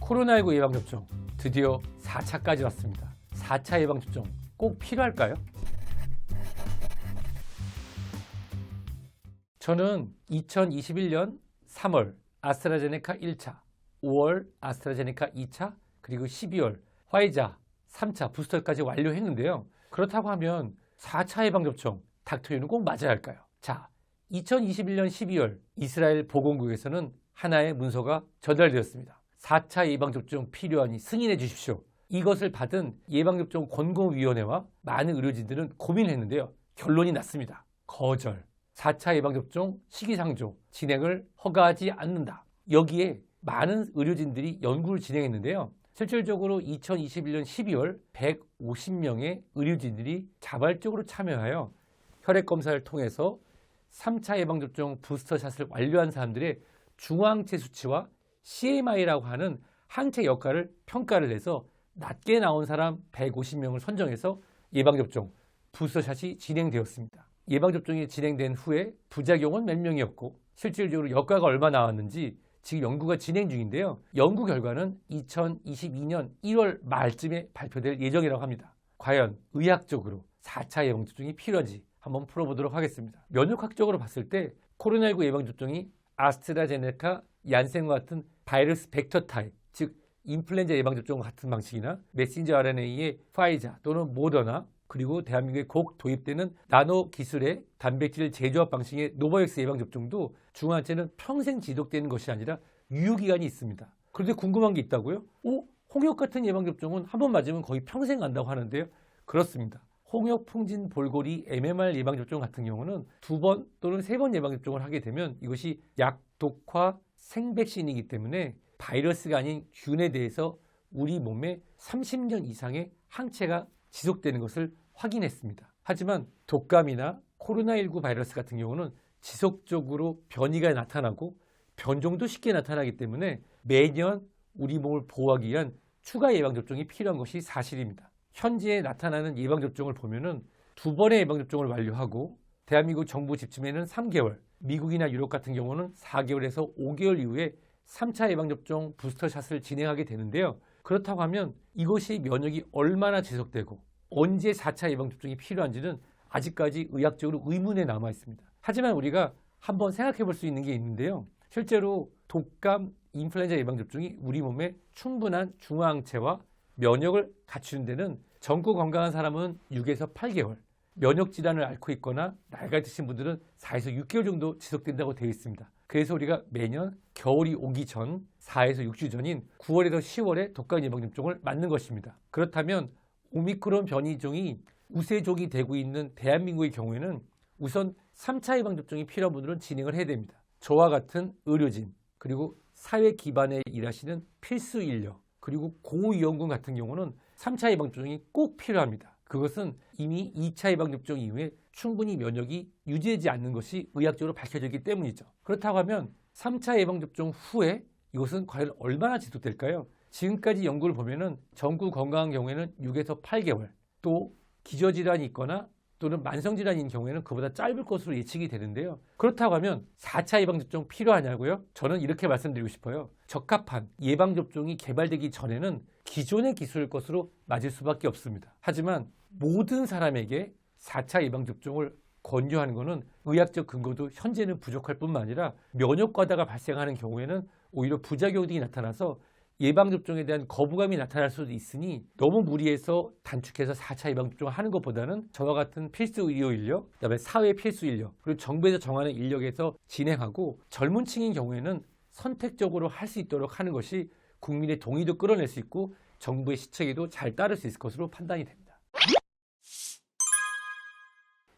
코로나19 예방접종 드디어 4차까지 왔습니다. 4차 예방접종 꼭 필요할까요? 저는 2021년 3월 아스트라제네카 1차, 5월 아스트라제네카 2차, 그리고 12월 화이자 3차 부스터까지 완료했는데요. 그렇다고 하면 4차 예방접종 닥터유는 꼭 맞아야 할까요? 자, 2021년 12월 이스라엘 보건국에서는 하나의 문서가 전달되었습니다. 4차 예방접종 필요하니 승인해 주십시오. 이것을 받은 예방접종 권고위원회와 많은 의료진들은 고민을 했는데요. 결론이 났습니다. 거절. 4차 예방접종 시기상조 진행을 허가하지 않는다. 여기에 많은 의료진들이 연구를 진행했는데요. 실질적으로 2021년 12월 150명의 의료진들이 자발적으로 참여하여 혈액검사를 통해서 3차 예방접종 부스터샷을 완료한 사람들의 중화항체 수치와 CMI라고 하는 항체 역할을 평가를 해서 낮게 나온 사람 150명을 선정해서 예방접종 부스터샷이 진행되었습니다. 예방접종이 진행된 후에 부작용은 몇 명이었고 실질적으로 효과가 얼마 나왔는지 지금 연구가 진행 중인데요. 연구 결과는 2022년 1월 말쯤에 발표될 예정이라고 합니다. 과연 의학적으로 4차 예방접종이 필요한지 한번 풀어보도록 하겠습니다. 면역학적으로 봤을 때 코로나19 예방접종이 아스트라제네카, 얀센과 같은 바이러스 벡터 타입, 즉 인플루엔자 예방접종 같은 방식이나 메신저 RNA의 파이자 또는 모더나, 그리고 대한민국에 곧 도입되는 나노 기술의 단백질 재조합 방식의 노바백스 예방접종도 중화항체는 평생 지속되는 것이 아니라 유효기간이 있습니다. 그런데 궁금한 게 있다고요? 홍역 같은 예방접종은 한 번 맞으면 거의 평생 간다고 하는데요. 그렇습니다. 홍역, 풍진, 볼고리, MMR 예방접종 같은 경우는 2번 또는 3번 예방접종을 하게 되면 이것이 약독화 생백신이기 때문에 바이러스가 아닌 균에 대해서 우리 몸에 30년 이상의 항체가 지속되는 것을 확인했습니다. 하지만 독감이나 코로나19 바이러스 같은 경우는 지속적으로 변이가 나타나고 변종도 쉽게 나타나기 때문에 매년 우리 몸을 보호하기 위한 추가 예방접종이 필요한 것이 사실입니다. 현재 나타나는 예방접종을 보면은 2번의 예방접종을 완료하고 대한민국 정부 지침에는 3개월, 미국이나 유럽 같은 경우는 4개월에서 5개월 이후에 3차 예방접종 부스터샷을 진행하게 되는데요. 그렇다고 하면 이것이 면역이 얼마나 지속되고 언제 4차 예방접종이 필요한지는 아직까지 의학적으로 의문에 남아 있습니다. 하지만 우리가 한번 생각해 볼 수 있는 게 있는데요. 실제로 독감, 인플루엔자 예방접종이 우리 몸에 충분한 중화항체와 면역을 갖추는 데는 젊고 건강한 사람은 6에서 8개월, 면역질환을 앓고 있거나 나이가 드신 분들은 4에서 6개월 정도 지속된다고 되어 있습니다. 그래서 우리가 매년 겨울이 오기 전 4에서 6주 전인 9월에서 10월에 독감 예방접종을 맞는 것입니다. 그렇다면 오미크론 변이종이 우세종이 되고 있는 대한민국의 경우에는 우선 3차 예방접종이 필요한 분들은 진행을 해야 됩니다. 저와 같은 의료진, 그리고 사회 기반에 일하시는 필수 인력, 그리고 고위험군 같은 경우는 3차 예방접종이 꼭 필요합니다. 그것은 이미 2차 예방접종 이후에 충분히 면역이 유지되지 않는 것이 의학적으로 밝혀져 있기 때문이죠. 그렇다고 하면 3차 예방접종 후에 이것은 과연 얼마나 지속될까요? 지금까지 연구를 보면은 전구 건강한 경우에는 6에서 8개월, 또 기저질환이 있거나 또는 만성질환인 경우에는 그보다 짧을 것으로 예측이 되는데요. 그렇다고 하면 4차 예방접종 필요하냐고요? 저는 이렇게 말씀드리고 싶어요. 적합한 예방접종이 개발되기 전에는 기존의 기술일 것으로 맞을 수밖에 없습니다. 하지만 모든 사람에게 4차 예방접종을 권유하는 것은 의학적 근거도 현재는 부족할 뿐만 아니라 면역 과다가 발생하는 경우에는 오히려 부작용 등이 나타나서 예방접종에 대한 거부감이 나타날 수도 있으니 너무 무리해서 단축해서 4차 예방접종을 하는 것보다는 저와 같은 필수 의료 인력, 그다음에 사회 필수 인력, 그리고 정부에서 정하는 인력에서 진행하고 젊은 층인 경우에는 선택적으로 할 수 있도록 하는 것이 국민의 동의도 끌어낼 수 있고 정부의 시책에도 잘 따를 수 있을 것으로 판단이 됩니다.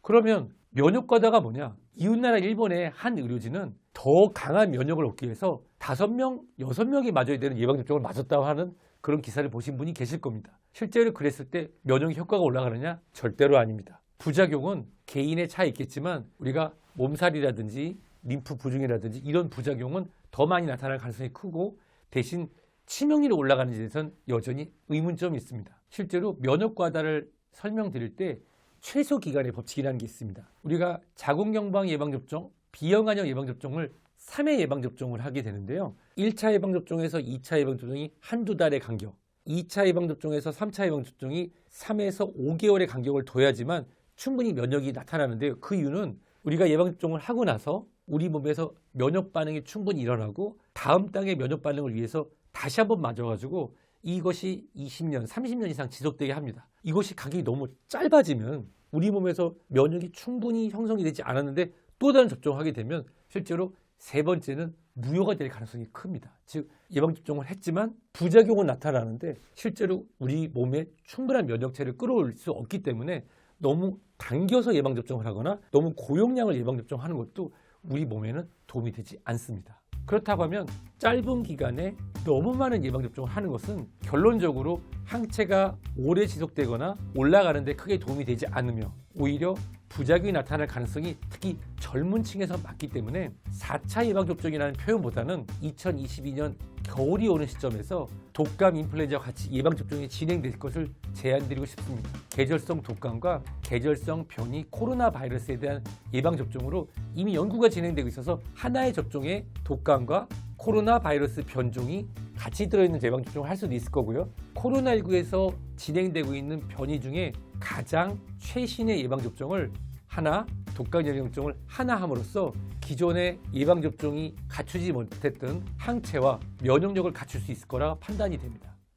그러면 면역 과다가 뭐냐? 이웃나라 일본의 한 의료진은 더 강한 면역을 얻기 위해서 5명, 6명이 맞아야 되는 예방접종을 맞았다고 하는 그런 기사를 보신 분이 계실 겁니다. 실제로 그랬을 때 면역 효과가 올라가느냐? 절대로 아닙니다. 부작용은 개인의 차이 있겠지만 우리가 몸살이라든지 림프 부종이라든지 이런 부작용은 더 많이 나타날 가능성이 크고 대신 치명률이 올라가는 데 대해서는 여전히 의문점이 있습니다. 실제로 면역 과다를 설명드릴 때 최소 기간의 법칙이라는 게 있습니다. 우리가 자궁경부암 예방접종, 비형관형 예방접종을 3회 예방접종을 하게 되는데요. 1차 예방접종에서 2차 예방접종이 한두 달의 간격, 2차 예방접종에서 3차 예방접종이 3에서 5개월의 간격을 둬야지만 충분히 면역이 나타나는데요. 그 이유는 우리가 예방접종을 하고 나서 우리 몸에서 면역 반응이 충분히 일어나고 다음 단계 면역 반응을 위해서 다시 한번 맞아가지고 이것이 20년, 30년 이상 지속되게 합니다. 이것이 간격이 너무 짧아지면 우리 몸에서 면역이 충분히 형성이 되지 않았는데 또 다른 접종을 하게 되면 실제로 세 번째는 무효가 될 가능성이 큽니다. 즉 예방접종을 했지만 부작용은 나타나는데 실제로 우리 몸에 충분한 면역체를 끌어올 수 없기 때문에 너무 당겨서 예방접종을 하거나 너무 고용량을 예방접종하는 것도 우리 몸에는 도움이 되지 않습니다. 그렇다고 하면 짧은 기간에 너무 많은 예방접종을 하는 것은 결론적으로 항체가 오래 지속되거나 올라가는 데 크게 도움이 되지 않으며 오히려 부작용이 나타날 가능성이 특히 젊은 층에서 많기 때문에 4차 예방접종이라는 표현보다는 2022년 겨울이 오는 시점에서 독감, 인플루엔자와 같이 예방접종이 진행될 것을 제안드리고 싶습니다. 계절성 독감과 계절성 변이 코로나 바이러스에 대한 예방접종으로 이미 연구가 진행되고 있어서 하나의 접종에 독감과 코로나 바이러스 변종이 같이 들어있는 예방접종을 할 수도 있을 거고요. 코로나19에서 진행되고 있는 변이 중에 가장 최신의 예방접종을 하나, 독감 예방접종을 하나 함으로써 기존의 예방접종이 갖추지 못했던 항체와 면역력을 갖출 수 있을 거라 판단이 됩니다.